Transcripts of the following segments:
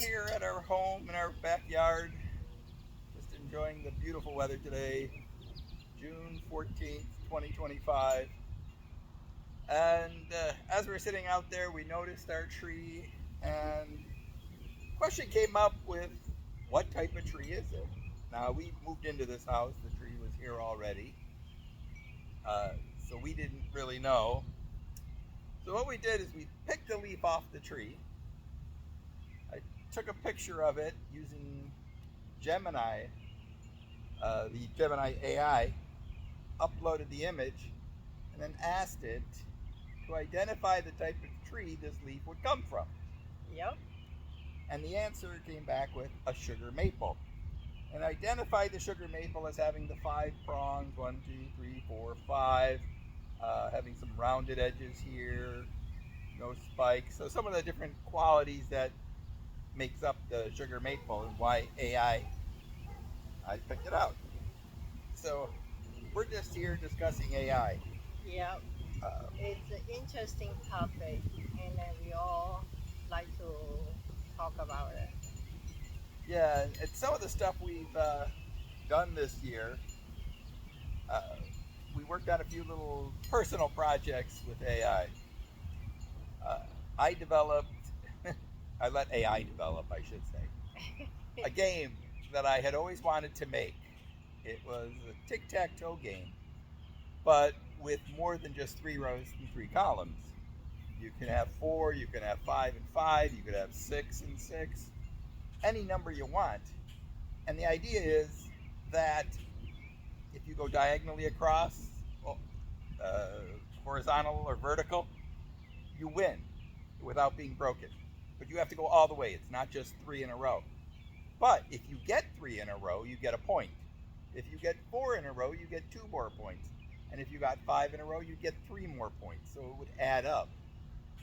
here at our home in our backyard, just enjoying the beautiful weather today, June 14th, 2025. And as we're sitting out there, we noticed our tree, and the question came up with what type of tree is it? Now, we moved into this house, the tree was here already, uh, so we didn't really know. So, what we did is we picked a leaf off the tree. I took a picture of it using Gemini, the Gemini AI, uploaded the image, and then asked it to identify the type of tree this leaf would come from. Yep. And the answer came back with a sugar maple. And identified the sugar maple as having the five prongs, one, two, three, four, five, having some rounded edges here, no spikes. So some of the different qualities that makes up the sugar maple and why I picked it out. So we're just here discussing AI. Yep. Uh, It's an interesting topic, and then we all like to talk about it. yeah, and some of the stuff we've done this year, uh, we worked on a few little personal projects with AI. Uh, I developed, I let AI develop, I should say, a game that I had always wanted to make. It was a tic-tac-toe game, but with more than just three rows and three columns. You can have four, you can have five and five, you could have six and six, any number you want. And the idea is that if you go diagonally across, uh, horizontal or vertical, you win without being broken. But you have to go all the way. It's not just three in a row. But if you get three in a row, you get a point. If you get four in a row, you get two more points. And if you got five in a row, you get three more points. So it would add up.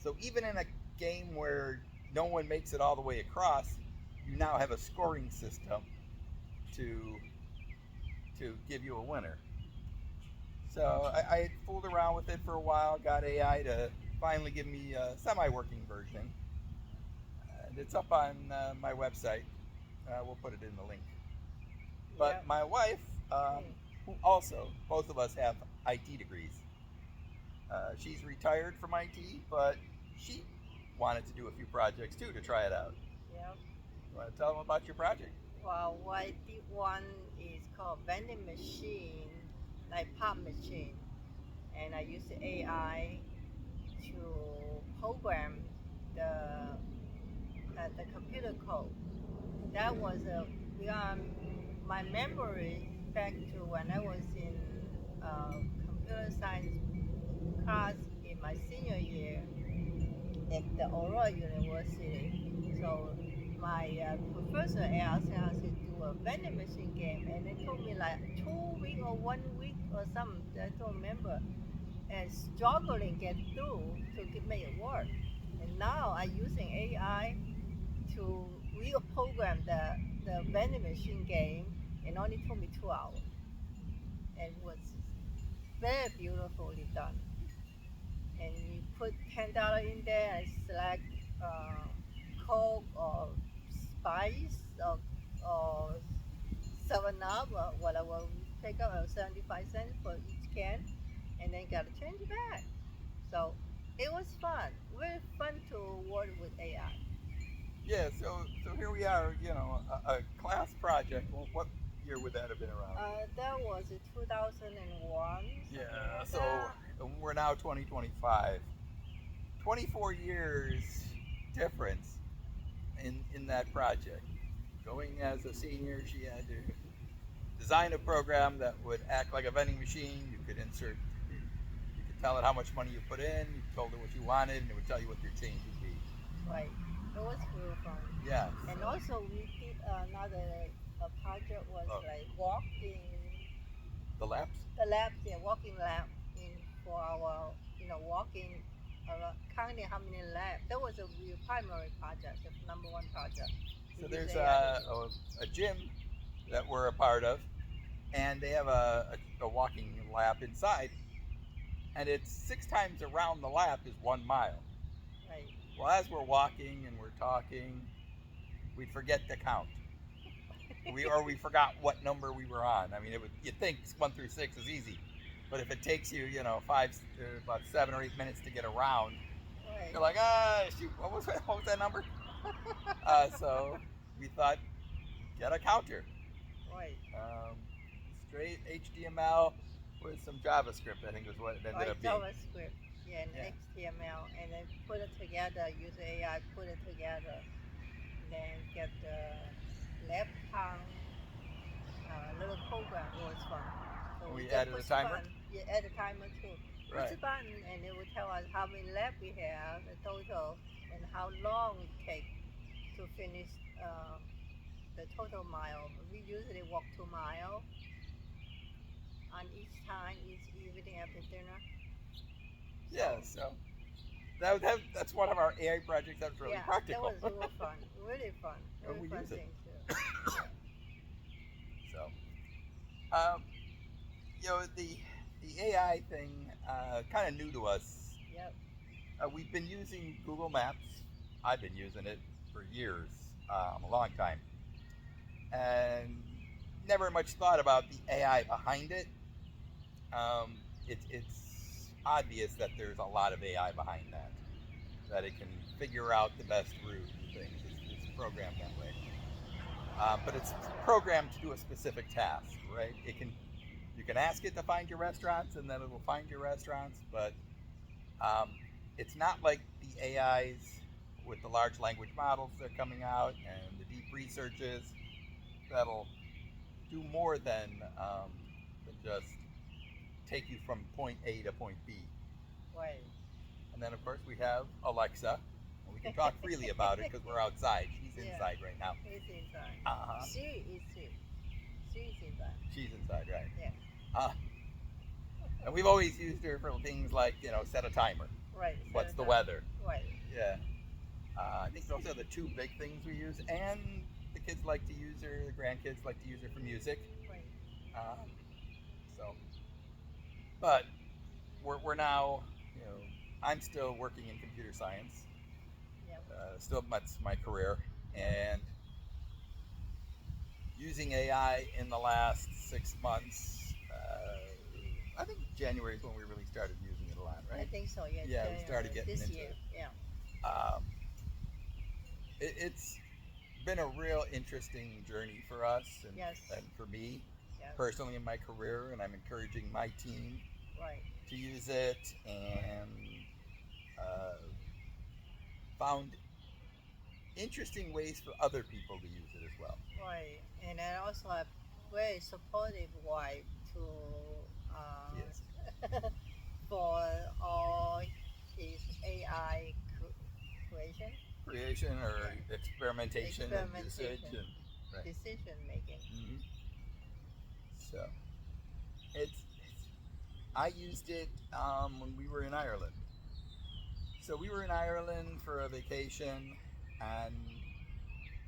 So even in a game where no one makes it all the way across, you now have a scoring system to give you a winner. So I fooled around with it for a while, got AI to finally give me a semi-working version, and it's up on my website. We'll put it in the link. But Yep. my wife, Mm. who also both of us have IT degrees, she's retired from IT, but she wanted to do a few projects too to try it out. Yep. You want to tell them about your project? Well, what I did one is called vending machine, like pop machine, and I use the AI to program the the computer code. That was a my memory back to when I was in uh, computer science class in my senior year at the Aurora University. So my professor asked us to do a vending machine game, and they told me like 2 week or 1 week or something. I don't remember. And struggling get through to make it work. And now I using AI to reprogram the vending machine game, and only took me 2 hours, and was very beautifully done. And you put $10 in there and select uh, Coke or Spice or 7 Up or whatever. You pick up 75 cents for each can, and then gotta change it back. So it was fun, very fun to work with AI. Yeah. So here we are. A class project. Well, what year would that have been around? That was in 2001, something Yeah. like So that. we're now 2025. 24 years difference in that project. Going as a senior, she had to design a program that would act like a vending machine. You could insert, you could tell it how much money you put in. You told it what you wanted, and it would tell you what your change would be. Right. It was real fun. Yeah. And So, also we did another project was uh, like walking the laps. the lab, yeah, walking lab in for our walking around, counting how many labs. That was a real primary project, the number one project. We So use there's AI to do. a gym that we're a part of, and they have a walking lap inside, and it's six times around the lap is 1 mile. Right. Well, as we're walking and we're talking, we'd forget to count. We forgot what number we were on. I mean, you'd think 1 through 6 is easy, but if it takes you, about 7 or 8 minutes to get around, Right. you're like, shoot, what was that number? So we thought, get a counter. Right. Straight HTML with some JavaScript, I think was what it ended up being. JavaScript, yeah, and HTML, and then put it together, use AI, put it together, then get the left count, little program. It was fun. So We just added a push timer? button. Yeah, add a timer too. Push the button, and it will tell us how many laps we have, the total, and how long it takes to finish the total mile. We usually walk 2 miles on each time, each evening after dinner. Yeah, so that's one of our AI projects that's really practical. That was real fun, really fun, And we fun use it. thing too. So, the AI thing kind of new to us. Yep. We've been using Google Maps. I've been using it for years, a long time, and never much thought about the AI behind it. It's obvious that there's a lot of AI behind that it can figure out the best route and things. It's programmed that way. But it's programmed to do a specific task, right? You can ask it to find your restaurants, and then it will find your restaurants. But it's not like the AIs with the large language models that are coming out and the deep researches that'll do more than just take you from point A to point B. Right. And then, of course, we have Alexa. And we can talk freely about it because we're outside. She's inside right now. She's inside. Uh-huh. She is too. She's inside. She's inside, right? Yeah. And we've always used her for things like, set a timer. Right. What's the weather? Right. Yeah. I think those are the two big things we use. And the kids like to use her, the grandkids like to use her for music. Right. But we're now, I'm still working in computer science. Yep. Still, that's my career. And using AI in the last 6 months, I think January is when we really started using it a lot, right? I think so, yeah. Yeah, we started getting this into year. it. Yeah. It's been a real interesting journey for us and, Yes. and for me Yes. personally in my career, and I'm encouraging my team to use it, and found interesting ways for other people to use it as well. Right, and I also a very supportive wife to Yes. for all his AI Creation or experimentation and usage and decision making. Mm-hmm. So I used it when we were in Ireland. So we were in Ireland for a vacation and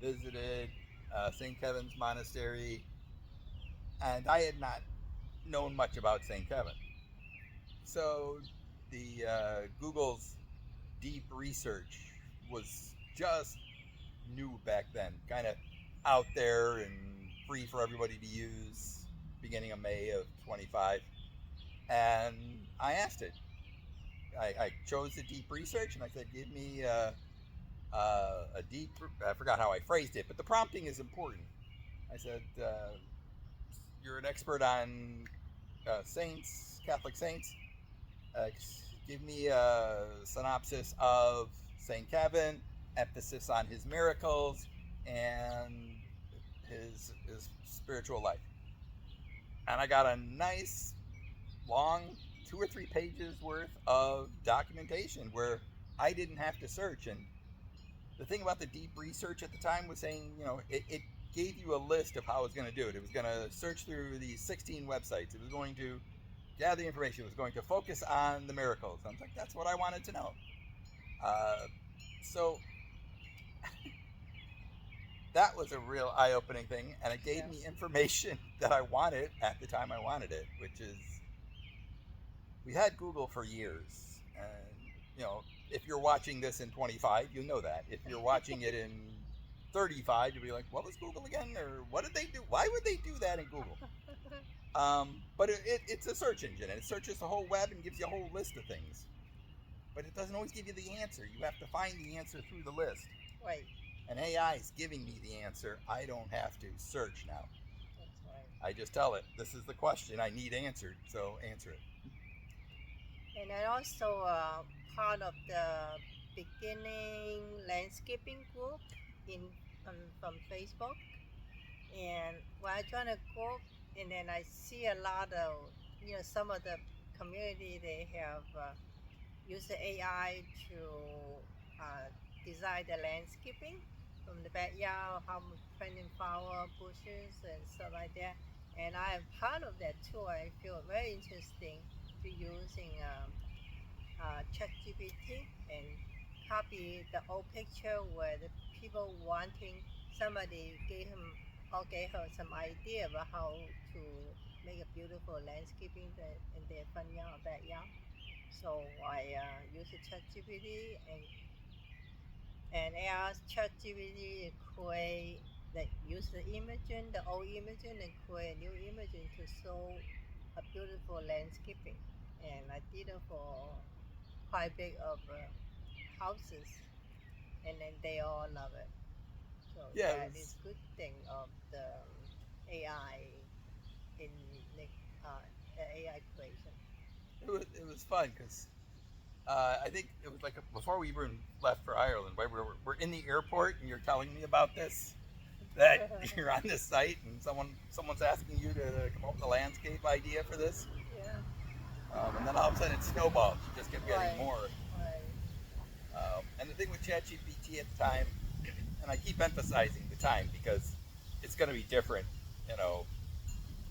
visited St. Kevin's Monastery, and I had not known much about St. Kevin. So the Google's deep research was just new back then, kind of out there and free for everybody to use, beginning of May of 25. And I asked it. I chose the deep research, and I said, give me a deep, I forgot how I phrased it, but the prompting is important. I said, you're an expert on saints, Catholic saints. Give me a synopsis of St. Kevin, emphasis on his miracles, and his spiritual life. And I got a nice, long 2 or 3 pages worth of documentation where I didn't have to search. And the thing about the deep research at the time was saying, it gave you a list of how it was going to do it. It was going to search through these 16 websites. It was going to gather the information. It was going to focus on the miracles. And I was like, that's what I wanted to know. So that was a real eye-opening thing, and it gave me information that I wanted at the time I wanted it, which is, we had Google for years, and if you're watching this in 25, you know that. If you're watching it in 35, you'll be like, what was Google again? Or what did they do? Why would they do that in Google? But it's a search engine, and it searches the whole web and gives you a whole list of things. But it doesn't always give you the answer. You have to find the answer through the list. Right. And AI is giving me the answer. I don't have to search now. That's right. I just tell it, this is the question I need answered, so answer it. And I also part of the beginning landscaping group in from Facebook. And when I join a group, and then I see a lot of some of the community they have used the AI to uh, design the landscaping from the backyard, how I'm planting flower bushes and stuff like that. And I am part of that too. I feel very interesting to using ChatGPT and copy the old picture where the people wanting somebody gave her some idea about how to make a beautiful landscaping in their front yard or backyard. So I use the ChatGPT and ask ChatGPT to create use the imaging, the old imaging, and create a new imaging to show a beautiful landscaping. And I did it for quite big of houses, and then they all love it. So Yeah, that is good thing of the AI in the AI creation. it was fun because I think it was like before we even left for Ireland, right? We're in the airport and you're telling me about this, that you're on this site and someone's asking you to come up with a landscape idea for this. Yeah. And then all of a sudden it snowballs. You just kept getting Right. more. Right. And the thing with ChatGPT at the time, and I keep emphasizing the time because it's going to be different,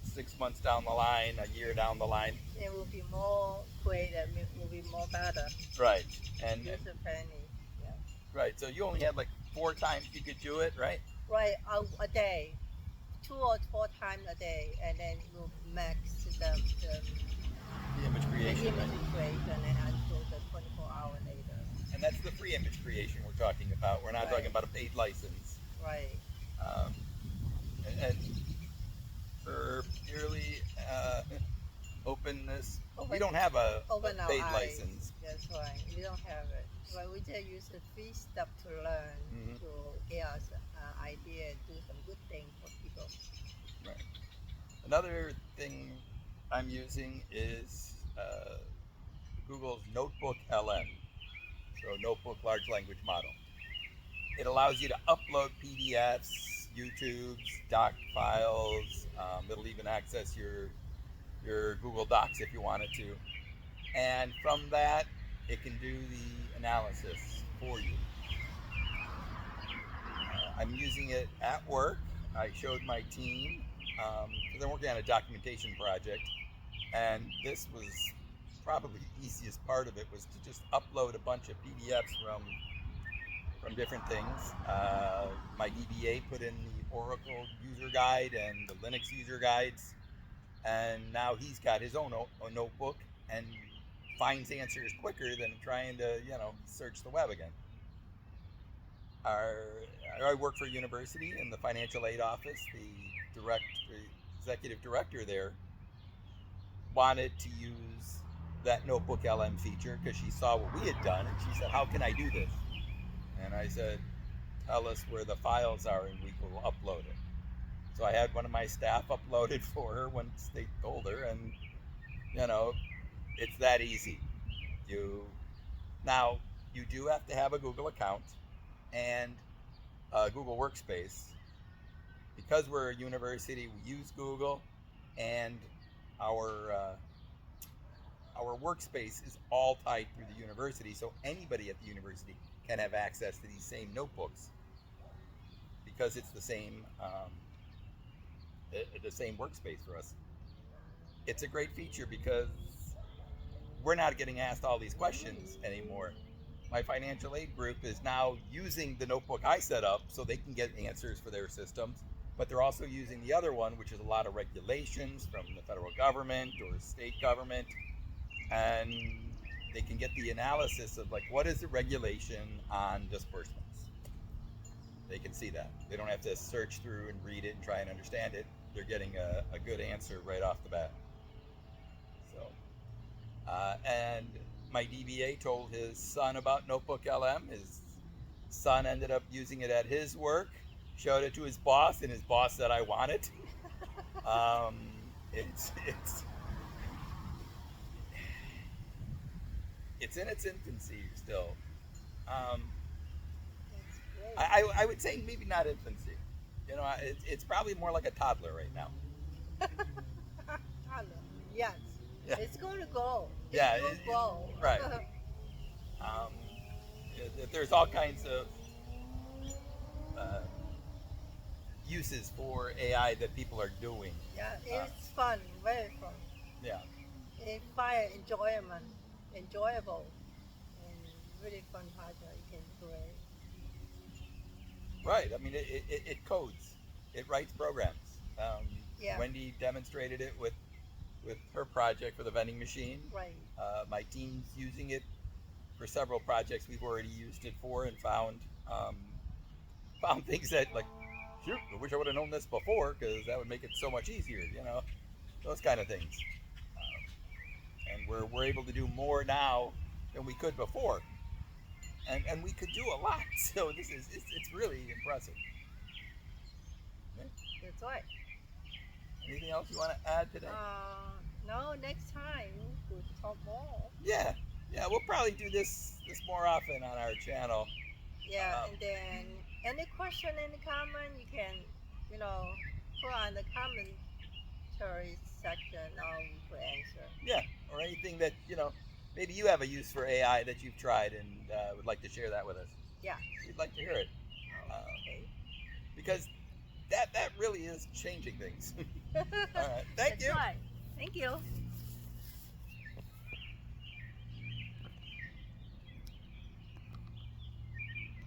6 months down the line, a year down the line. It will be more creative. It will be more better. Right. And User friendly. Yeah. right. So you only had like 4 times you could do it, right? Right. A day, 2 or 4 times a day, and then we'll max The image the creation. image Right? creation and until the 24 hour later. And that's the free image creation we're talking about. We're not talking about a paid license. Right. Um, and for purely openness, we don't have a Open our paid eyes. license. That's right. We don't have it. But we just use the free stuff to learn Mhm. to get us idea, do some good things for people. Right. Another thing I'm using is Google's NotebookLM, so Notebook Large Language Model. It allows you to upload PDFs, YouTubes, doc files. It'll even access your Google Docs if you wanted to. And from that, it can do the analysis for you. I'm using it at work. I showed my team because I'm working on a documentation project, and this was probably the easiest part of it was to just upload a bunch of PDFs from different things. My DBA put in the Oracle user guide and the Linux user guides, and now he's got his own notebook and finds answers quicker than trying to search the web again. I work for a university in the financial aid office. The executive director there wanted to use that Notebook LM feature because she saw what we had done, and she said, "How can I do this?" And I said, "Tell us where the files are, and we will upload it." So I had one of my staff upload it for her once they told her, and it's that easy. You now you do have to have a Google account and a Google Workspace. Because we're a university, we use Google, and our our workspace is all tied through the university, so anybody at the university can have access to these same notebooks because it's the same workspace for us. It's a great feature because we're not getting asked all these questions anymore. My financial aid group is now using the notebook I set up so they can get answers for their systems, but they're also using the other one, which is a lot of regulations from the federal government or state government, and they can get the analysis of like what is the regulation on disbursements. they can see that. They don't have to search through and read it and try and understand it. They're getting a good answer right off the bat. So, and my DBA told his son about NotebookLM. His son ended up using it at his work, showed it to his boss, and his boss said, "I want it." It's in its infancy still. I would say maybe not infancy. You know, it's probably more like a toddler right now. Yes. Yeah. It's going to go. Yeah, It will go. right. There's all kinds of uses for AI that people are doing. Yeah, it's fun, very fun. Yeah. It's fire enjoyable, and really fun project you can create. Right. I mean, it codes. It writes programs. Yeah. Wendy demonstrated it with her project for the vending machine. Right. My team's using it for several projects we've already used it for, and found things that, like, shoot, I wish I would have known this before, because that would make it so much easier. You know, those kind of things. And we're able to do more now than we could before. And we could do a lot. So it's really impressive. Yeah. That's right. Anything else you want to add today? No, next time we'll talk more. Yeah, we'll probably do this more often on our channel. Yeah, and then any question, any comment, you can, put on the commentary section, we could answer. Yeah, or anything that, maybe you have a use for AI that you've tried and would like to share that with us. Yeah. We'd like to hear it. Okay. Because that really is changing things. All right. Thank you. That's right. Thank you.